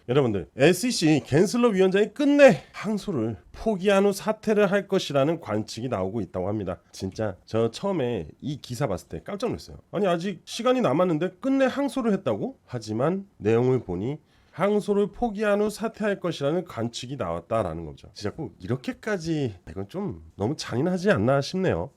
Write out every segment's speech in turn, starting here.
여러분들, SEC 갠슬러 위원장이 끝내 항소를 포기한 후 사퇴를 할 것이라는 관측이 나오고 있다고 합니다. 진짜 저 처음에 이 기사 봤을 때 깜짝 놀랐어요. 아니 아직 시간이 남았는데 끝내 항소를 했다고? 하지만 내용을 보니 항소를 포기한 후 사퇴할 것이라는 관측이 나왔다라는 거죠. 진짜 꼭 이렇게까지 이건 좀 너무 잔인하지 않나 싶네요.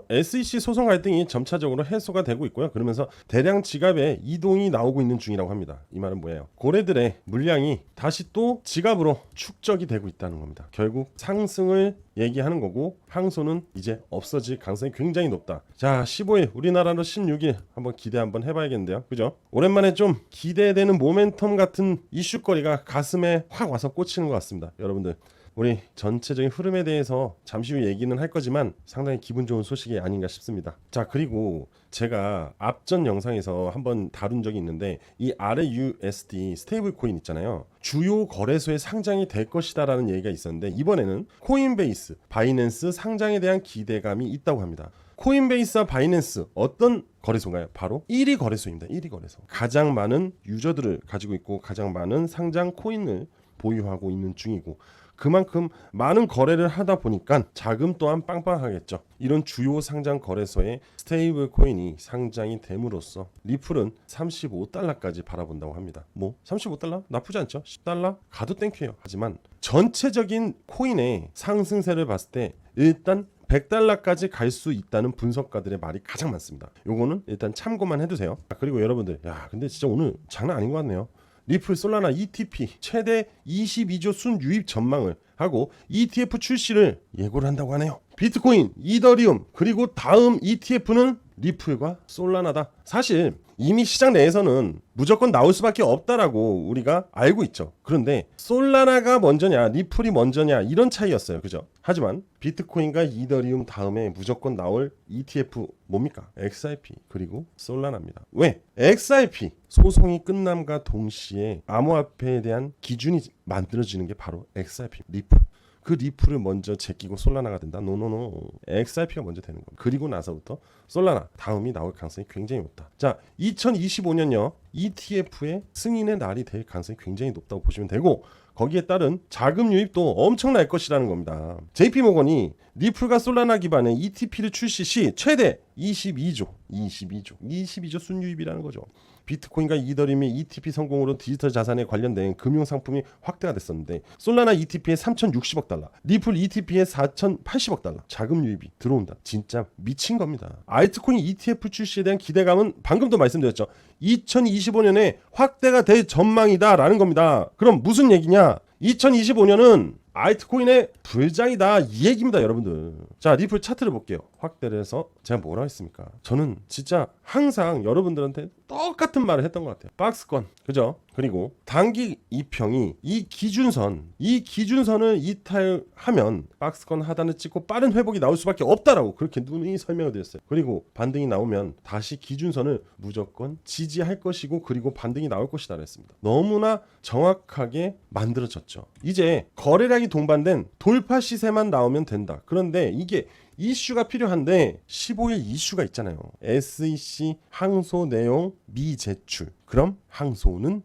SEC 소송 갈등이 점차적으로 해소가 되고 있고요. 그러면서 대량 지갑에 이동이 나오고 있는 중이라고 합니다. 이 말은 뭐예요? 고래들의 물량이 다시 또 지갑으로 축적이 되고 있다는 겁니다. 결국 상승을 얘기하는 거고 항소는 이제 없어질 가능성이 굉장히 높다. 자, 15일 우리나라로 16일 한번 기대 한번 해봐야겠는데요. 그죠? 오랜만에 좀 기대되는 모멘텀 같은 이슈거리가 가슴에 확 와서 꽂히는 것 같습니다. 여러분들, 우리 전체적인 흐름에 대해서 잠시 후 얘기는 할 거지만 상당히 기분 좋은 소식이 아닌가 싶습니다. 자, 그리고 제가 앞전 영상에서 한번 다룬 적이 있는데 이 RUSD 스테이블 코인 있잖아요. 주요 거래소에 상장이 될 것이다 라는 얘기가 있었는데 이번에는 코인베이스, 바이낸스 상장에 대한 기대감이 있다고 합니다. 코인베이스와 바이낸스 어떤 거래소인가요? 바로 1위 거래소입니다. 1위 거래소. 가장 많은 유저들을 가지고 있고 가장 많은 상장 코인을 보유하고 있는 중이고 그만큼 많은 거래를 하다 보니까 자금 또한 빵빵하겠죠. 이런 주요 상장 거래소에 스테이블 코인이 상장이 됨으로써 리플은 35달러까지 바라본다고 합니다. 뭐 35달러? 나쁘지 않죠. 10달러? 가도 땡큐예요. 하지만 전체적인 코인의 상승세를 봤을 때 일단 100달러까지 갈 수 있다는 분석가들의 말이 가장 많습니다. 요거는 일단 참고만 해두세요. 그리고 여러분들, 근데 진짜 오늘 장난 아닌 것 같네요. 리플, 솔라나, ETP 최대 22조 순 유입 전망을 하고 ETF 출시를 예고를 한다고 하네요. 비트코인, 이더리움 그리고 다음 ETF는 리플과 솔라나다. 사실 이미 시장 내에서는 무조건 나올 수밖에 없다라고 우리가 알고 있죠. 그런데 솔라나가 먼저냐 리플이 먼저냐 이런 차이였어요. 그죠? 하지만 비트코인과 이더리움 다음에 무조건 나올 ETF 뭡니까? XRP 그리고 솔라나입니다. 왜? XRP 소송이 끝남과 동시에 암호화폐에 대한 기준이 만들어지는 게 바로 XRP, 리플. 그 리플을 먼저 제끼고 솔라나가 된다? 노노노. XRP가 먼저 되는 겁니다. 그리고 나서부터 솔라나 다음이 나올 가능성이 굉장히 높다. 자, 2025년요. ETF의 승인의 날이 될 가능성이 굉장히 높다고 보시면 되고 거기에 따른 자금 유입도 엄청날 것이라는 겁니다. JP모건이 리플과 솔라나 기반의 ETP를 출시 시 최대 22조 순유입이라는 거죠. 비트코인과 이더리움의 ETP 성공으로 디지털 자산에 관련된 금융 상품이 확대가 됐었는데 솔라나 ETP에 3,060억 달러, 리플 ETP에 4,080억 달러 자금 유입이 들어온다. 진짜 미친 겁니다. 알트코인 ETF 출시에 대한 기대감은 방금도 말씀드렸죠. 2025년에 확대가 될 전망이다라는 겁니다. 그럼 무슨 얘기냐? 2025년은 알트코인의 불장이다 이 얘기입니다, 여러분들. 자, 리플 차트를 볼게요. 확대를 해서 제가 뭐라 했습니까? 저는 진짜 항상 여러분들한테 똑같은 말을 했던 것 같아요. 박스권, 그죠? 그리고 단기 이평이 이 기준선을 이탈하면 박스권 하단을 찍고 빠른 회복이 나올 수밖에 없다라고 그렇게 누누이 설명을 드렸어요. 그리고 반등이 나오면 다시 기준선을 무조건 지지할 것이고 그리고 반등이 나올 것이다 그랬습니다. 너무나 정확하게 만들어졌죠. 이제 거래량이 동반된 돌파 시세만 나오면 된다. 그런데 이게 이슈가 필요한데 15일 이슈가 있잖아요. SEC 항소 내용 미제출. 그럼 항소는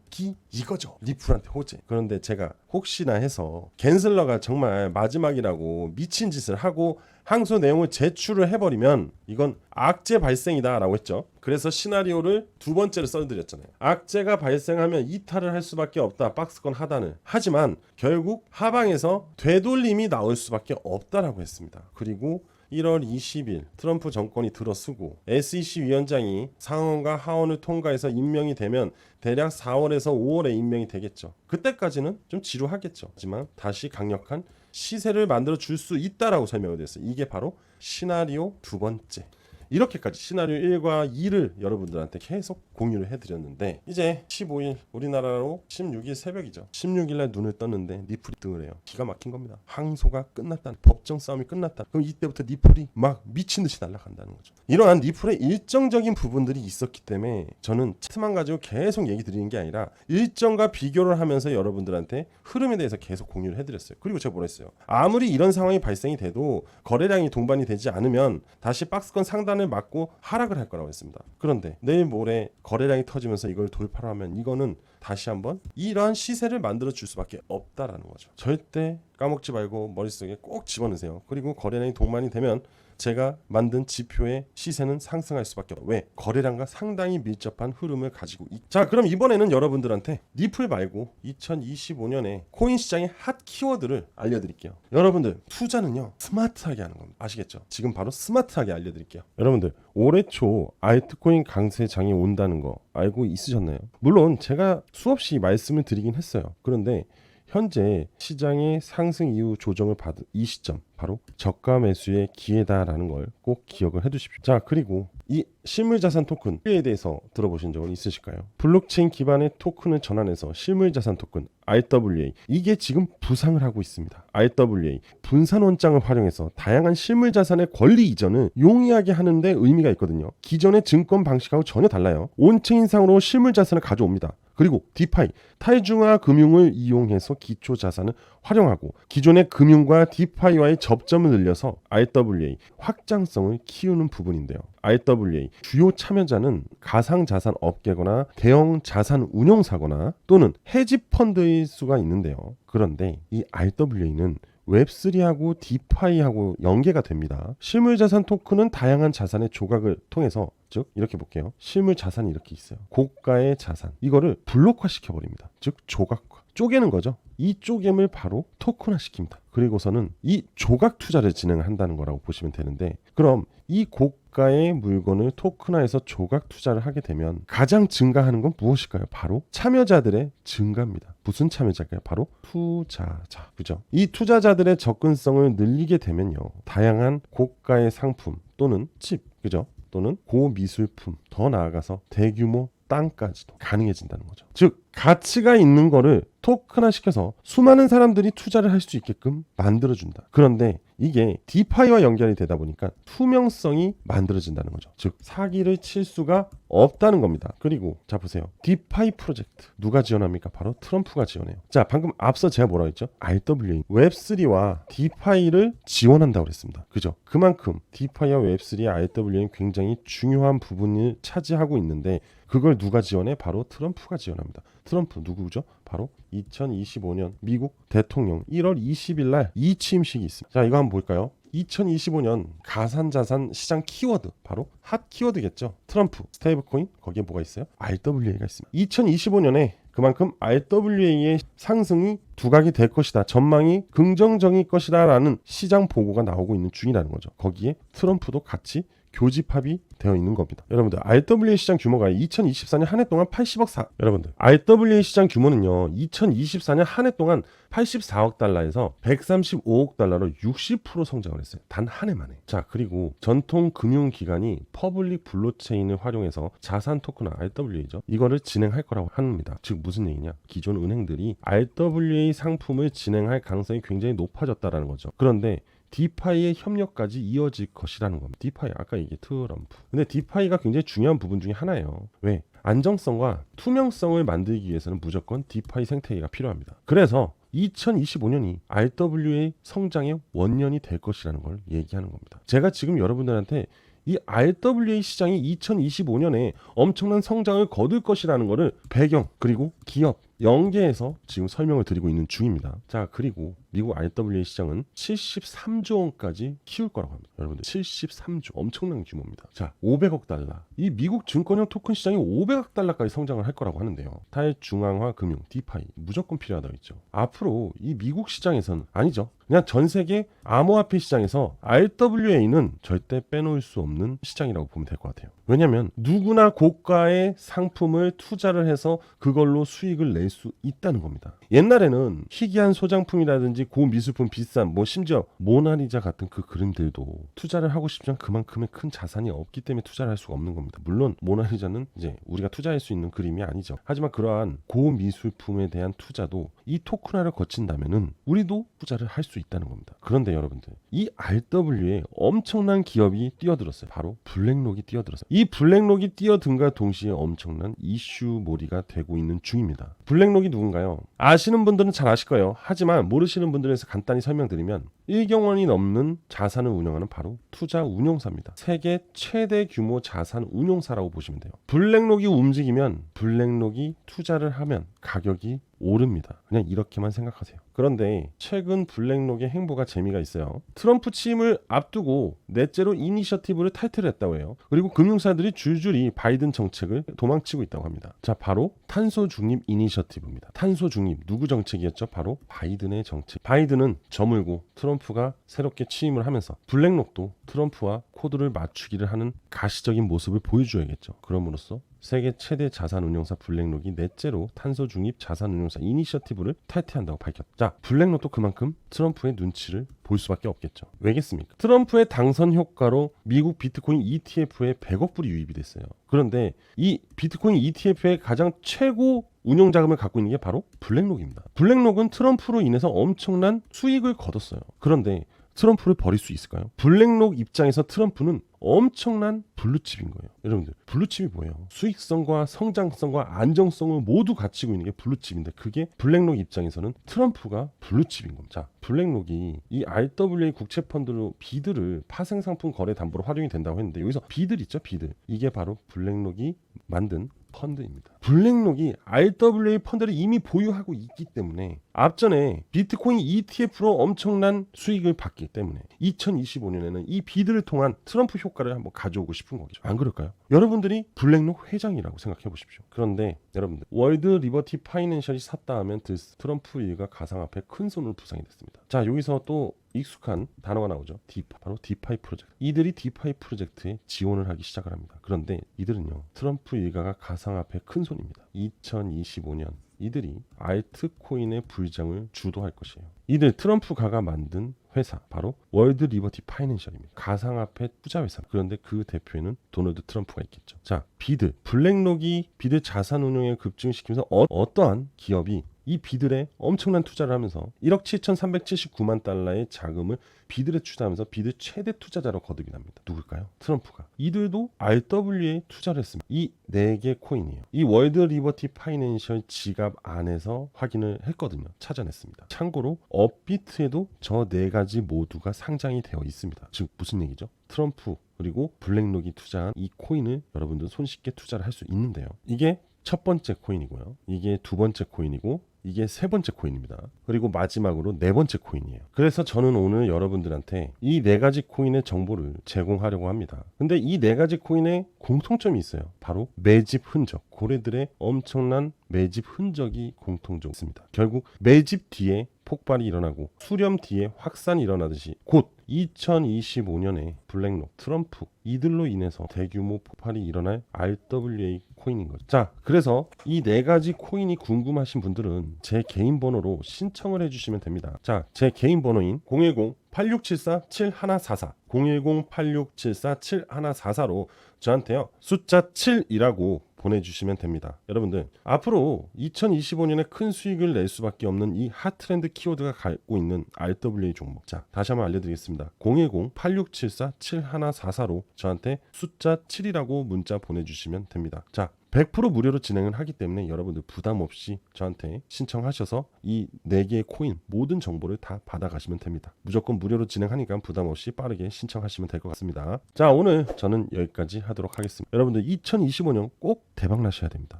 이거죠. 리플한테 호재. 그런데 제가 혹시나 해서 갠슬러가 정말 마지막이라고 미친 짓을 하고 항소 내용을 제출을 해버리면 이건 악재 발생이다 라고 했죠. 그래서 시나리오를 두 번째로 써드렸잖아요. 악재가 발생하면 이탈을 할 수밖에 없다. 박스권 하단을. 하지만 결국 하방에서 되돌림이 나올 수밖에 없다라고 했습니다. 그리고 1월 20일 트럼프 정권이 들어서고 SEC 위원장이 상원과 하원을 통과해서 임명이 되면 대략 4월에서 5월에 임명이 되겠죠. 그때까지는 좀 지루하겠죠. 하지만 다시 강력한 시세를 만들어 줄 수 있다라고 설명을 드렸어요. 이게 바로 시나리오 두 번째. 이렇게까지 시나리오 1과 2를 여러분들한테 계속 공유를 해드렸는데 이제 15일 우리나라로 16일 새벽이죠. 16일날 눈을 떴는데 리플이 등을 해요. 기가 막힌 겁니다. 항소가 끝났다. 법정 싸움이 끝났다. 그럼 이때부터 리플이 막 미친듯이 날아간다는 거죠. 이러한 리플의 일정적인 부분들이 있었기 때문에 저는 차트만 가지고 계속 얘기 드리는 게 아니라 일정과 비교를 하면서 여러분들한테 흐름에 대해서 계속 공유를 해드렸어요. 그리고 제가 뭐라 했어요? 아무리 이런 상황이 발생이 돼도 거래량이 동반이 되지 않으면 다시 박스권 상단을 맞고 하락을 할 거라고 했습니다. 그런데 내일 모레 거래량이 터지면서 이걸 돌파를 하면 이거는 다시 한번 이러한 시세를 만들어 줄 수밖에 없다라는 거죠. 절대 까먹지 말고 머릿속에 꼭 집어넣으세요. 그리고 거래량이 동반이 되면 제가 만든 지표의 시세는 상승할 수밖에 없어요. 왜? 거래량과 상당히 밀접한 흐름을 가지고 자, 그럼 이번에는 여러분들한테 리플 말고 2025년에 코인 시장의 핫 키워드를 알려드릴게요. 여러분들 투자는요 스마트하게 하는 겁니다. 아시겠죠? 지금 바로 스마트하게 알려드릴게요. 여러분들 올해 초 알트코인 강세장이 온다는 거 알고 있으셨나요? 물론 제가 수없이 말씀을 드리긴 했어요. 그런데 현재 시장의 상승 이후 조정을 받은 이 시점 바로 저가 매수의 기회다라는 걸 꼭 기억을 해두십시오. 자, 그리고 이 실물자산 토큰에 대해서 들어보신 적은 있으실까요? 블록체인 기반의 토큰을 전환해서 실물자산 토큰 RWA 이게 지금 부상을 하고 있습니다. RWA 분산 원장을 활용해서 다양한 실물자산의 권리 이전을 용이하게 하는데 의미가 있거든요. 기존의 증권 방식하고 전혀 달라요. 온체인상으로 실물자산을 가져옵니다. 그리고 디파이 탈중앙화 금융을 이용해서 기초자산을 활용하고 기존의 금융과 디파이와의 접점을 늘려서 RWA 확장성을 키우는 부분인데요. RWA 주요 참여자는 가상자산 업계거나 대형 자산 운용사거나 또는 헤지펀드일 수가 있는데요. 그런데 이 RWA는 웹3하고 디파이하고 연계가 됩니다. 실물자산 토큰은 다양한 자산의 조각을 통해서 즉 이렇게 볼게요. 실물자산이 이렇게 있어요. 고가의 자산 이거를 블록화 시켜버립니다. 즉 조각화 쪼개는 거죠. 이 쪼개을 바로 토큰화 시킵니다. 그리고서는 이 조각 투자를 진행한다는 거라고 보시면 되는데 그럼 이 고가의 물건을 토큰화해서 조각 투자를 하게 되면 가장 증가하는 건 무엇일까요? 바로 참여자들의 증가입니다. 무슨 참여자일까요? 바로 투자자. 그죠? 이 투자자들의 접근성을 늘리게 되면요. 다양한 고가의 상품 또는 칩, 그죠? 또는 고미술품, 더 나아가서 대규모 땅까지도 가능해진다는 거죠. 즉 가치가 있는 거를 토큰화 시켜서 수많은 사람들이 투자를 할 수 있게끔 만들어준다. 그런데 이게 디파이와 연결이 되다 보니까 투명성이 만들어진다는 거죠. 즉 사기를 칠 수가 없다는 겁니다. 그리고 자 보세요. 디파이 프로젝트 누가 지원합니까? 바로 트럼프가 지원해요. 자 방금 앞서 제가 뭐라고 했죠? RWA 웹3와 디파이를 지원한다고 그랬습니다. 그죠? 그만큼 디파이와 웹3의 RWA는 굉장히 중요한 부분을 차지하고 있는데 그걸 누가 지원해? 바로 트럼프가 지원합니다. 트럼프 누구죠? 바로 2025년 미국 대통령 1월 20일 날 이 취임식이 있습니다. 자 이거 한번 볼까요? 2025년 가상자산 시장 키워드 바로 핫 키워드겠죠. 트럼프, 스테이블코인 거기에 뭐가 있어요? RWA가 있습니다. 2025년에 그만큼 RWA의 상승이 두각이 될 것이다. 전망이 긍정적일 것이다 라는 시장 보고가 나오고 있는 중이라는 거죠. 거기에 트럼프도 같이 교집합이 되어 있는 겁니다. 여러분들 RWA 시장 규모가 2024년 한 해 동안 80억 여러분들 RWA 시장 규모는요 2024년 한 해 동안 84억 달러에서 135억 달러로 60% 성장을 했어요. 단 한 해 만에. 자 그리고 전통 금융기관이 퍼블릭 블록체인을 활용해서 자산 토큰 RWA죠. 이거를 진행할 거라고 합니다. 즉 무슨 얘기냐? 기존 은행들이 RWA 상품을 진행할 가능성이 굉장히 높아졌다라는 거죠. 그런데 디파이의 협력까지 이어질 것이라는 겁니다. 디파이 아까 얘기한 트럼프. 근데 디파이가 굉장히 중요한 부분 중에 하나예요. 왜? 안정성과 투명성을 만들기 위해서는 무조건 디파이 생태계가 필요합니다. 그래서 2025년이 RWA 성장의 원년이 될 것이라는 걸 얘기하는 겁니다. 제가 지금 여러분들한테 이 RWA 시장이 2025년에 엄청난 성장을 거둘 것이라는 것을 배경 그리고 기업 연계해서 지금 설명을 드리고 있는 중입니다. 자 그리고 미국 RWA 시장은 73조 원까지 키울 거라고 합니다. 여러분들 73조 엄청난 규모입니다. 자 500억 달러 이 미국 증권형 토큰 시장이 500억 달러까지 성장을 할 거라고 하는데요. 탈중앙화 금융 디파이 무조건 필요하다고 했죠. 앞으로 이 미국 시장에서는 아니죠. 그냥 전 세계 암호화폐 시장에서 RWA는 절대 빼놓을 수 없는 시장이라고 보면 될 것 같아요. 왜냐하면 누구나 고가의 상품을 투자를 해서 그걸로 수익을 낼 수 있다는 겁니다. 옛날에는 희귀한 소장품이라든지 고미술품 비싼 심지어 모나리자 같은 그 그림들도 투자를 하고 싶지만 그만큼의 큰 자산이 없기 때문에 투자를 할 수가 없는 겁니다. 물론 모나리자는 이제 우리가 투자할 수 있는 그림이 아니죠. 하지만 그러한 고미술품에 대한 투자도 이 토큰화를 거친다면은 우리도 투자를 할 수 있다는 겁니다. 그런데 여러분들 이 RWA에 엄청난 기업이 뛰어들었어요. 바로 블랙록이 뛰어들었어요. 이 블랙록이 뛰어든과 동시에 엄청난 이슈몰이가 되고 있는 중입니다. 블랙록이 누군가요? 아시는 분들은 잘 아실 거예요. 하지만 모르시는 분들에서 간단히 설명드리면 1경 원이 넘는 자산을 운영하는 바로 투자 운용사입니다. 세계 최대 규모 자산 운용사라고 보시면 돼요. 블랙록이 움직이면 블랙록이 투자를 하면 가격이 오릅니다. 그냥 이렇게만 생각하세요. 그런데 최근 블랙록의 행보가 재미가 있어요. 트럼프 취임을 앞두고 넷째로 이니셔티브를 탈퇴했다고 해요. 그리고 금융사들이 줄줄이 바이든 정책을 도망치고 있다고 합니다. 자, 바로 탄소 중립 이니셔티브입니다. 탄소 중립 누구 정책이었죠? 바로 바이든의 정책. 바이든은 저물고 트럼프가 새롭게 취임을 하면서 블랙록도 트럼프와 코드를 맞추기를 하는 가시적인 모습을 보여줘야겠죠. 그럼으로써 세계 최대 자산운용사 블랙록이 넷째로 탄소 중립 자산운용사 이니셔티브를 탈퇴한다고 밝혔다. 자, 블랙록도 그만큼 트럼프의 눈치를 볼 수밖에 없겠죠. 왜겠습니까? 트럼프의 당선 효과로 미국 비트코인 ETF에 100억 불이 유입이 됐어요. 그런데 이 비트코인 ETF의 가장 최고 운용 자금을 갖고 있는 게 바로 블랙록입니다. 블랙록은 트럼프로 인해서 엄청난 수익을 거뒀어요. 그런데 트럼프를 버릴 수 있을까요? 블랙록 입장에서 트럼프는 엄청난 블루칩인 거예요. 여러분들, 블루칩이 뭐예요? 수익성과 성장성과 안정성을 모두 갖추고 있는 게 블루칩인데 그게 블랙록 입장에서는 트럼프가 블루칩인 겁니다. 자, 블랙록이 이 RWA 국채펀드로 비드를 파생상품 거래 담보로 활용이 된다고 했는데 여기서 비들 있죠? 비들. 이게 바로 블랙록이 만든 펀드입니다. 블랙록이 RWA 펀드를 이미 보유하고 있기 때문에 앞전에 비트코인 ETF로 엄청난 수익을 받기 때문에 2025년에는 이 비드를 통한 트럼프 효과를 한번 가져오고 싶은 거죠. 안 그럴까요? 여러분들이 블랙록 회장이라고 생각해 보십시오. 그런데 여러분들 월드 리버티 파이낸셜이 샀다 하면 트럼프 일가 가상화폐 큰 손으로 부상이 됐습니다. 자, 여기서 또 익숙한 단어가 나오죠. 디파, 바로 디파이 프로젝트. 이들이 디파이 프로젝트에 지원을 하기 시작을 합니다. 그런데 이들은요, 트럼프 일가가 가상화폐 큰 손입니다. 2025년 이들이 알트코인의 불장을 주도할 것이에요. 이들 트럼프가가 만든 회사 바로 월드 리버티 파이낸셜입니다. 가상화폐 투자 회사. 그런데 그 대표에는 도널드 트럼프가 있겠죠. 자, 비드, 블랙록이 비드 자산 운용을 급증시키면서 어떠한 기업이 이 비들에 엄청난 투자를 하면서 1억 7,379만 달러의 자금을 비들에 투자하면서 비드 최대 투자자로 거듭이 납니다. 누굴까요? 트럼프가. 이들도 RWA에 투자를 했습니다. 이 4개 코인이에요. 이 월드 리버티 파이낸셜 지갑 안에서 확인을 했거든요. 찾아냈습니다. 참고로 업비트에도 저 4가지 모두가 상장이 되어 있습니다. 즉 무슨 얘기죠? 트럼프 그리고 블랙록이 투자한 이 코인을 여러분들 손쉽게 투자를 할 수 있는데요. 이게 첫 번째 코인이고요. 이게 두 번째 코인이고 이게 세 번째 코인입니다. 그리고 마지막으로 네 번째 코인이에요. 그래서 저는 오늘 여러분들한테 이 4가지 코인의 정보를 제공하려고 합니다. 근데 이 4가지 코인의 공통점이 있어요. 바로 매집 흔적. 고래들의 엄청난 매집 흔적이 공통적으로 있습니다. 결국 매집 뒤에 폭발이 일어나고 수렴 뒤에 확산이 일어나듯이 곧 2025년에 블랙록, 트럼프 이들로 인해서 대규모 폭발이 일어날 RWA 코인인 거죠. 자, 그래서 이 4가지 코인이 궁금하신 분들은 제 개인 번호로 신청을 해주시면 됩니다. 자, 제 개인 번호인 010-8674-7144 010-8674-7144로 저한테요 숫자 7이라고 보내주시면 됩니다. 여러분들, 앞으로 2025년에 큰 수익을 낼 수밖에 없는 이 핫트렌드 키워드가 갖고 있는 RWA 종목. 자, 다시 한번 알려드리겠습니다. 010-8674-7144로 저한테 숫자 7이라고 문자 보내주시면 됩니다. 자, 100% 무료로 진행을 하기 때문에 여러분들 부담 없이 저한테 신청하셔서 이 4개의 코인 모든 정보를 다 받아가시면 됩니다. 무조건 무료로 진행하니까 부담 없이 빠르게 신청하시면 될 것 같습니다. 자, 오늘 저는 여기까지 하도록 하겠습니다. 여러분들 2025년 꼭 대박 나셔야 됩니다.